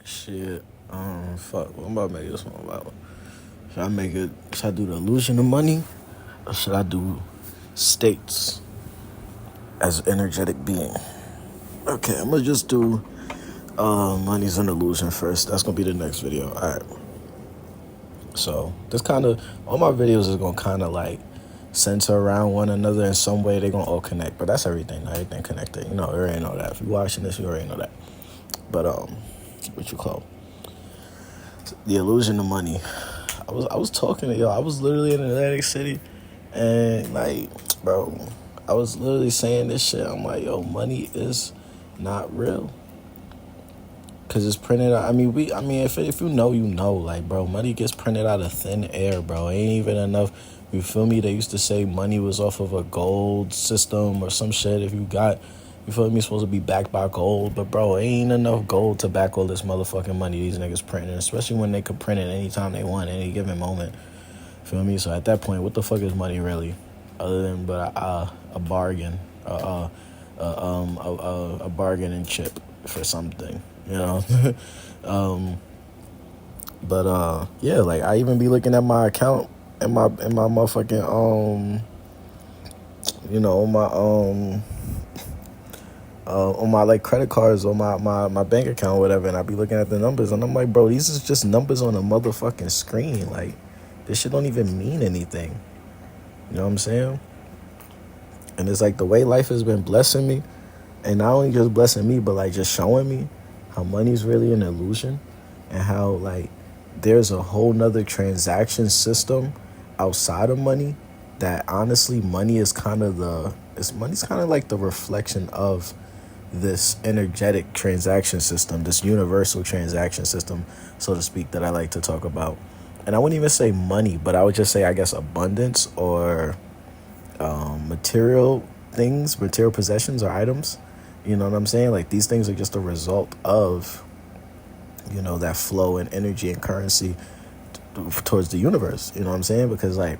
Shit. Fuck. What I'm about to make this one about? Should I make it? Should I do the illusion of money, or should I do states as an energetic being? Okay, I'm gonna just do money's an illusion first. That's gonna be the next video. All right. So this kind of all my videos is gonna kind of like center around one another in some way. They're gonna all connect, but that's everything. Everything connected. You already know that. If you're watching this, you already know that. But what you call the illusion of money? I was talking to yo. I was literally in Atlantic City, and like, bro, I was literally saying this shit. I'm like, yo, money is not real. Cause it's printed out. If you know, you know. Like, bro, money gets printed out of thin air, bro. Ain't even enough. You feel me? They used to say money was off of a gold system or some shit. If you got, you feel me, supposed to be backed by gold. But, bro, ain't enough gold to back all this motherfucking money these niggas printing. Especially when they could print it anytime they want, any given moment. Feel me? So at that point, what the fuck is money really? Other than but a bargain, a bargaining chip for something, you know. Yeah, like I even be looking at my account and my motherfucking on my like credit cards or my bank account or whatever, and I be looking at the numbers and I'm like, bro, these is just numbers on a motherfucking screen. Like, this shit don't even mean anything. You know what I'm saying? And it's like the way life has been blessing me, and not only just blessing me, but like just showing me how money's really an illusion, and how like there's a whole nother transaction system outside of money. That honestly, money's kind of like the reflection of this energetic transaction system, this universal transaction system, so to speak, that I like to talk about. And I wouldn't even say money, but I would just say, I guess, abundance or material things, material possessions or items. You know what I'm saying? Like, these things are just a result of, that flow and energy and currency towards the universe. You know what I'm saying? Because, like,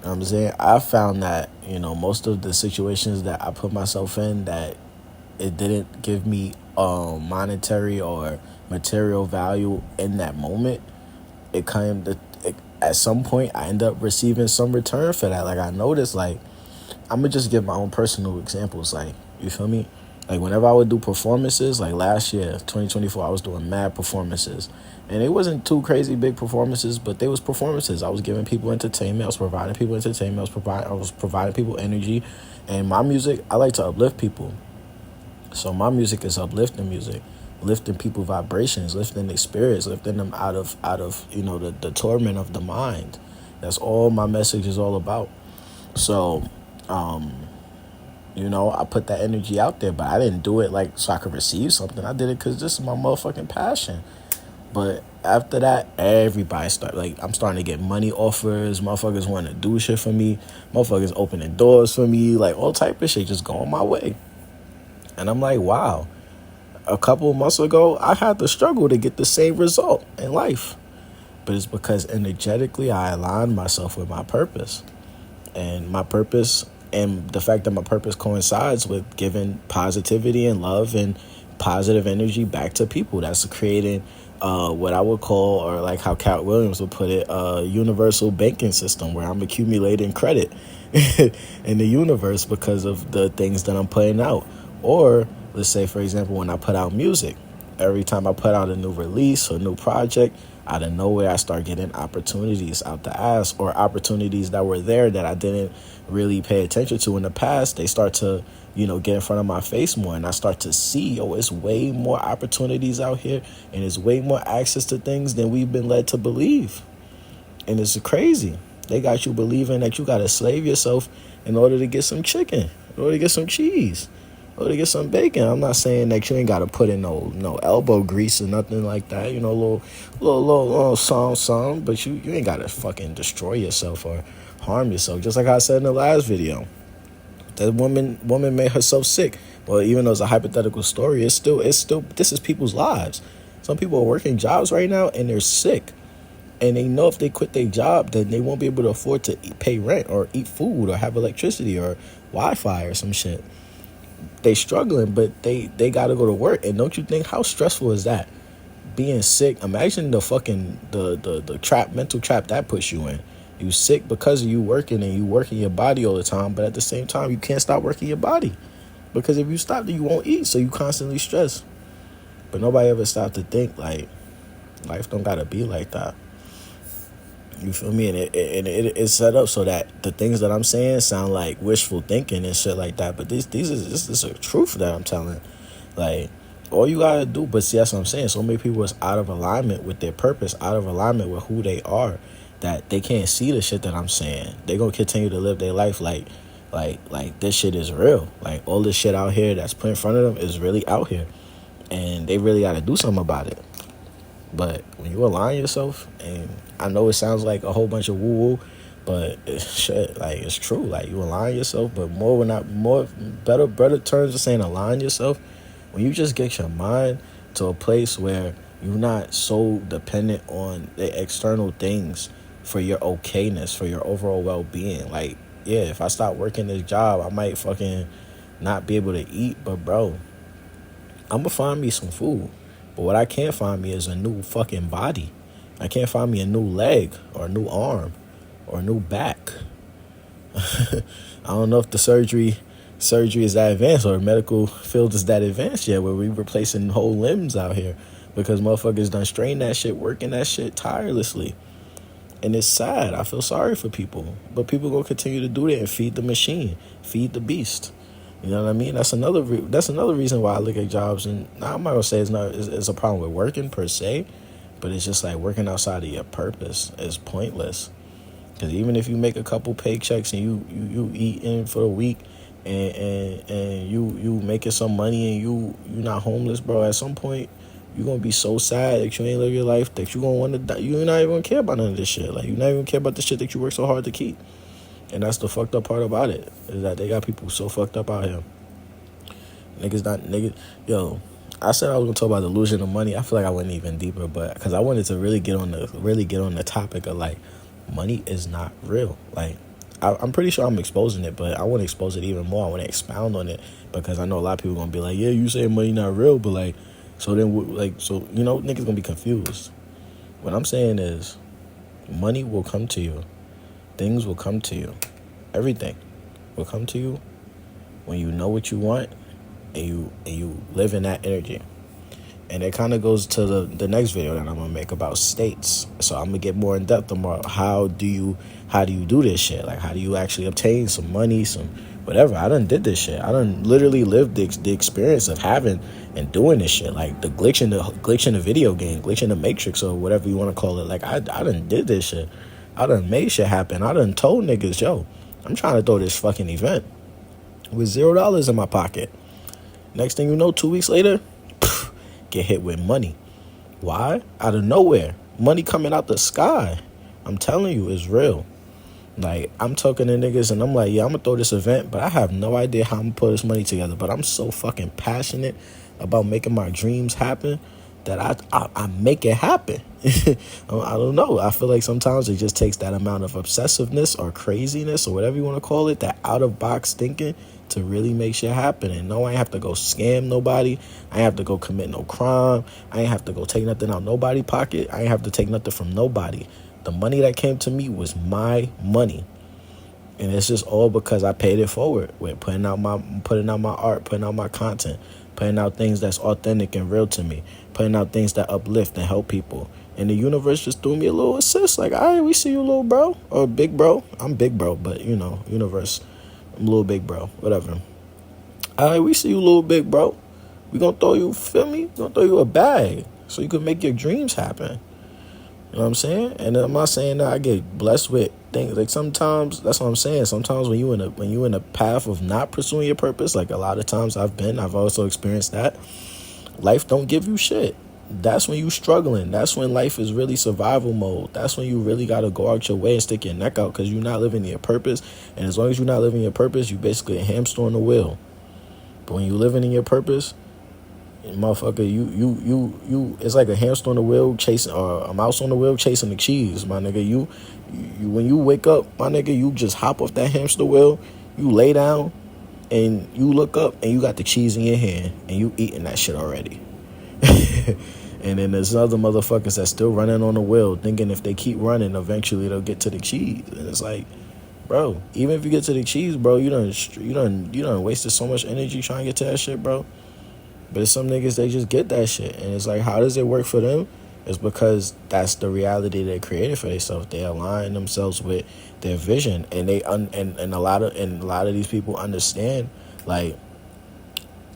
I found that, most of the situations that I put myself in, that it didn't give me monetary or material value in that moment, at some point I end up receiving some return for that. Like, I noticed, like, I'm gonna just give my own personal examples. Like, you feel me? Like, whenever I would do performances, like last year, 2024, I was doing mad performances. And it wasn't too crazy big performances, but they was performances. I was giving people entertainment. I was providing people entertainment. I was providing people energy. And my music, I like to uplift people. So my music is uplifting music, lifting people vibrations, lifting their spirits, lifting them out of the torment of the mind. That's all my message is all about. So, I put that energy out there, but I didn't do it like so I could receive something. I did it because this is my motherfucking passion. But after that, everybody I'm starting to get money offers. Motherfuckers want to do shit for me. Motherfuckers opening doors for me. Like, all type of shit just going my way. And I'm like, wow. A couple of months ago, I had to struggle to get the same result in life. But it's because energetically I aligned myself with my purpose. And my purpose, and the fact that my purpose coincides with giving positivity and love and positive energy back to people. That's creating what I would call, or like how Cat Williams would put it, a universal banking system where I'm accumulating credit in the universe because of the things that I'm putting out. Or let's say, for example, when I put out music, every time I put out a new release or new project, out of nowhere, I start getting opportunities out the ass, or opportunities that were there that I didn't really pay attention to in the past. They start to, get in front of my face more, and I start to see, it's way more opportunities out here, and it's way more access to things than we've been led to believe. And it's crazy. They got you believing that you got to slave yourself in order to get some chicken, in order to get some cheese, or to get some bacon. I'm not saying that you ain't got to put in no elbow grease or nothing like that. Little some, but you ain't got to fucking destroy yourself or harm yourself. Just like I said in the last video, that woman made herself sick. Well, even though it's a hypothetical story, it's still this is people's lives. Some people are working jobs right now and they're sick, and they know if they quit their job, then they won't be able to afford to pay rent or eat food or have electricity or Wi-Fi or some shit. they struggling, but they got to go to work. And don't you think, how stressful is that? Being sick. Imagine the fucking the trap, mental trap that puts you in. You sick because of you working, and you working your body all the time, but at the same time you can't stop working your body, because if you stop, then you won't eat, so you constantly stress. But nobody ever stopped to think, like, life don't gotta be like that. You feel me? And it's set up so that the things that I'm saying sound like wishful thinking and shit like that. But this is a truth that I'm telling. Like, all you gotta do, but see, that's what I'm saying. So many people is out of alignment with their purpose, out of alignment with who they are, that they can't see the shit that I'm saying. They gonna continue to live their life like this shit is real. Like, all this shit out here that's put in front of them is really out here, and they really gotta do something about it. But when you align yourself, and I know it sounds like a whole bunch of woo woo, but it's shit, like, it's true. Like, you align yourself, but better terms of saying align yourself. When you just get your mind to a place where you're not so dependent on the external things for your okayness, for your overall well-being. Like, yeah, if I stop working this job, I might fucking not be able to eat, but bro, I'm gonna find me some food. But what I can't find me is a new fucking body. I can't find me a new leg or a new arm or a new back. I don't know if the surgery is that advanced, or the medical field is that advanced yet, where we replacing whole limbs out here, because motherfuckers done strain that shit, working that shit tirelessly. And it's sad. I feel sorry for people, but people gonna continue to do that and feed the machine, feed the beast. You know what I mean? That's another reason why I look at jobs, and I'm not gonna say it's a problem with working per se, but it's just like working outside of your purpose is pointless. Because even if you make a couple paychecks and you eat in for the week, and you making some money, and you not homeless, bro, at some point you're gonna be so sad that you ain't live your life, that you gonna want to die. You're not even gonna care about none of this shit. Like, you're not even care about the shit that you work so hard to keep. And that's the fucked up part about it, is that they got people so fucked up out here. Yo, I said I was gonna talk about delusion of money. I feel like I went even deeper, but because I wanted to really get on the topic of, like, money is not real. Like, I'm pretty sure I'm exposing it, but I want to expose it even more. I want to expound on it, because I know a lot of people gonna be like, yeah, you say money not real, but like, so then, like, so, you know, niggas gonna be confused. What I'm saying is, money will come to you. Things will come to you. Everything will come to you when you know what you want, and you live in that energy. And it kind of goes to the next video that I'm gonna make about states. So I'm gonna get more in depth about how do you do this shit? Like, how do you actually obtain some money, some whatever? I done did this shit. I done literally lived the experience of having and doing this shit. Like, the glitch in the video game, glitch in the Matrix, or whatever you want to call it. Like, I done did this shit. I done made shit happen. I done told niggas, yo, I'm trying to throw this fucking event with $0 in my pocket. Next thing you know, 2 weeks later, get hit with money. Why? Out of nowhere. Money coming out the sky. I'm telling you, it's real. Like, I'm talking to niggas and I'm like, yeah, I'm gonna throw this event, but I have no idea how I'm gonna put this money together. But I'm so fucking passionate about making my dreams happen that I make it happen. I don't know. I feel like sometimes it just takes that amount of obsessiveness or craziness or whatever you want to call it, that out-of-box thinking, to really make shit happen. And no, I ain't have to go scam nobody. I ain't have to go commit no crime. I ain't have to go take nothing out nobody's pocket. I ain't have to take nothing from nobody. The money that came to me was my money. And it's just all because I paid it forward with putting out my art, putting out my content, putting out things that's authentic and real to me, putting out things that uplift and help people. And the universe just threw me a little assist, like, all right, we see you, little bro, or big bro. I'm big bro, but, you know, universe, I'm little big bro, whatever. All right, we see you, little big bro. We gonna throw you, feel me? Gonna throw you a bag so you can make your dreams happen. You know what I'm saying? And I'm not saying that I get blessed with things. Like, sometimes, that's what I'm saying. Sometimes when you in a path of not pursuing your purpose, like a lot of times I've also experienced that, life don't give you shit. That's when you struggling. That's when life is really survival mode. That's when you really got to go out your way and stick your neck out, because you're not living your purpose. And as long as you're not living your purpose, you basically a hamster on the wheel. But when you living in your purpose, motherfucker, you it's like a hamster on the wheel chasing, or a mouse on the wheel chasing the cheese, my nigga. You when you wake up, my nigga, you just hop off that hamster wheel, you lay down, and you look up and you got the cheese in your hand and you eating that shit already. And then there's other motherfuckers that's still running on the wheel, thinking if they keep running, eventually they'll get to the cheese. And it's like, bro, even if you get to the cheese, bro, you done wasted so much energy trying to get to that shit, bro. But some niggas, they just get that shit, and it's like, how does it work for them? It's because that's the reality they created for themselves. They align themselves with their vision, and and a lot of these people understand, like,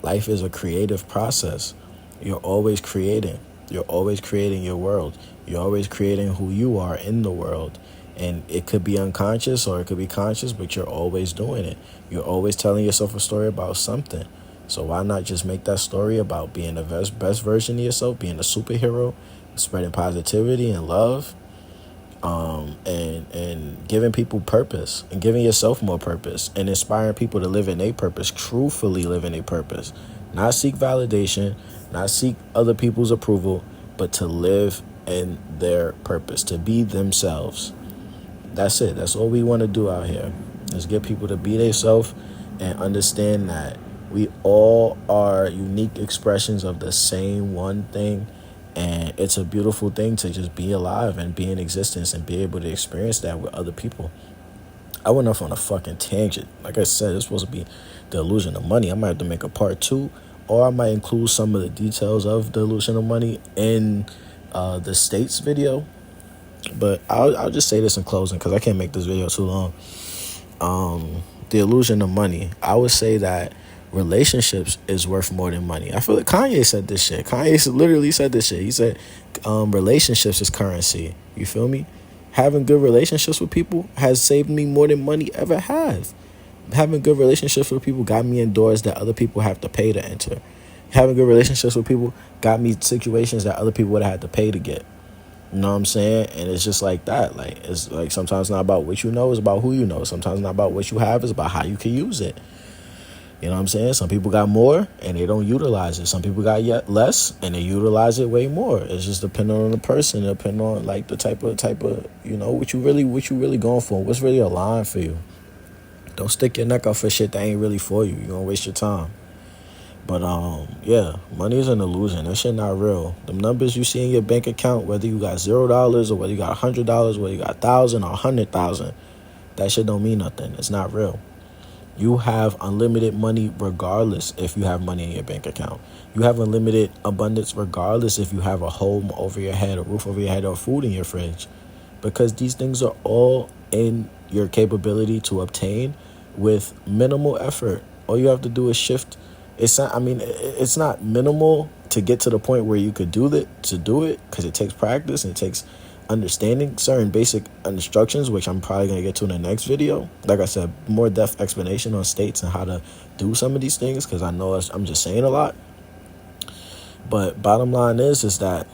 life is a creative process. You're always creating. You're always creating your world. You're always creating who you are in the world. And it could be unconscious or it could be conscious, but you're always doing it. You're always telling yourself a story about something. So why not just make that story about being the best version of yourself, being a superhero, spreading positivity and love, and giving people purpose and giving yourself more purpose and inspiring people to live in a purpose, truthfully live in a purpose. Not seek validation, not seek other people's approval, but to live in their purpose, to be themselves. That's it. That's all we want to do out here, is get people to be themselves and understand that we all are unique expressions of the same one thing. And it's a beautiful thing to just be alive and be in existence and be able to experience that with other people. I went off on a fucking tangent. Like I said, it's supposed to be the illusion of money. I might have to make a part 2, or I might include some of the details of the illusion of money in the States video. But I'll just say this in closing, because I can't make this video too long. The illusion of money. I would say that relationships is worth more than money. I feel like Kanye said this shit. Kanye literally said this shit. He said relationships is currency. You feel me? Having good relationships with people has saved me more than money ever has. Having good relationships with people got me in doors that other people have to pay to enter. Having good relationships with people got me situations that other people would have had to pay to get. You know what I'm saying? And it's just like that. Like, it's like sometimes it's not about what you know, it's about who you know. Sometimes it's not about what you have, it's about how you can use it. You know what I'm saying? Some people got more and they don't utilize it. Some people got yet less and they utilize it way more. It's just depending on the person, depending on like the type of you know, what you really going for, what's really aligned for you. Don't stick your neck out for shit that ain't really for you. You're gonna waste your time. But yeah, money is an illusion. That shit not real. The numbers you see in your bank account, whether you got $0 or whether you got $100, whether you got 1,000 or 100,000, that shit don't mean nothing. It's not real. You have unlimited money regardless if you have money in your bank account. You have unlimited abundance regardless if you have a home over your head, a roof over your head, or food in your fridge. Because these things are all in your capability to obtain with minimal effort. All you have to do is shift. It's not minimal to get to the point where you could do it, because it takes practice and it takes understanding certain basic instructions, which I'm probably going to get to in the next video. Like I said, more depth explanation on states and how to do some of these things, because I know I'm just saying a lot. But bottom line is that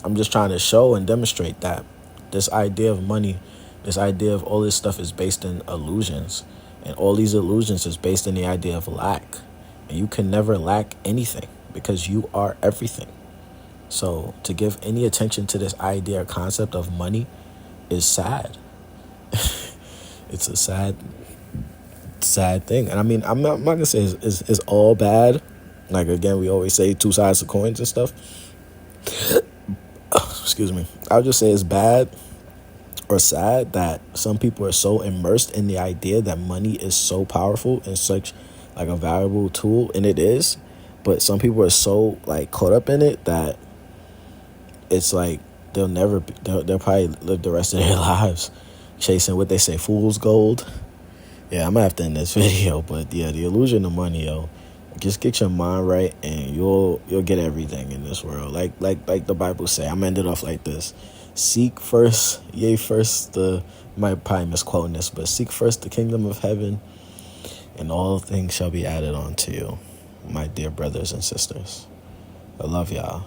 I'm just trying to show and demonstrate that this idea of money, this idea of all this stuff is based in illusions. And all these illusions is based in the idea of lack. And you can never lack anything because you are everything. So to give any attention to this idea or concept of money is sad. It's a sad thing. And I mean, I'm not going to say it's all bad. Like, again, we always say two sides of coins and stuff. Excuse me. I'll just say it's bad or sad that some people are so immersed in the idea that money is so powerful and such like a valuable tool, and it is. But some people are so like caught up in it that it's like they'll probably live the rest of their lives chasing what they say fool's gold. Yeah, I'm gonna have to end this video, but yeah, the illusion of money, yo. Just get your mind right, and you'll get everything in this world. Like the Bible say. I'm gonna end it off like this: seek first, might probably misquoting this, but seek first the kingdom of heaven, and all things shall be added onto you, my dear brothers and sisters. I love y'all.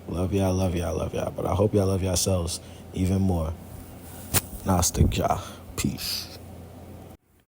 Love y'all. But I hope y'all love yourselves even more. Nastic Jah. Peace.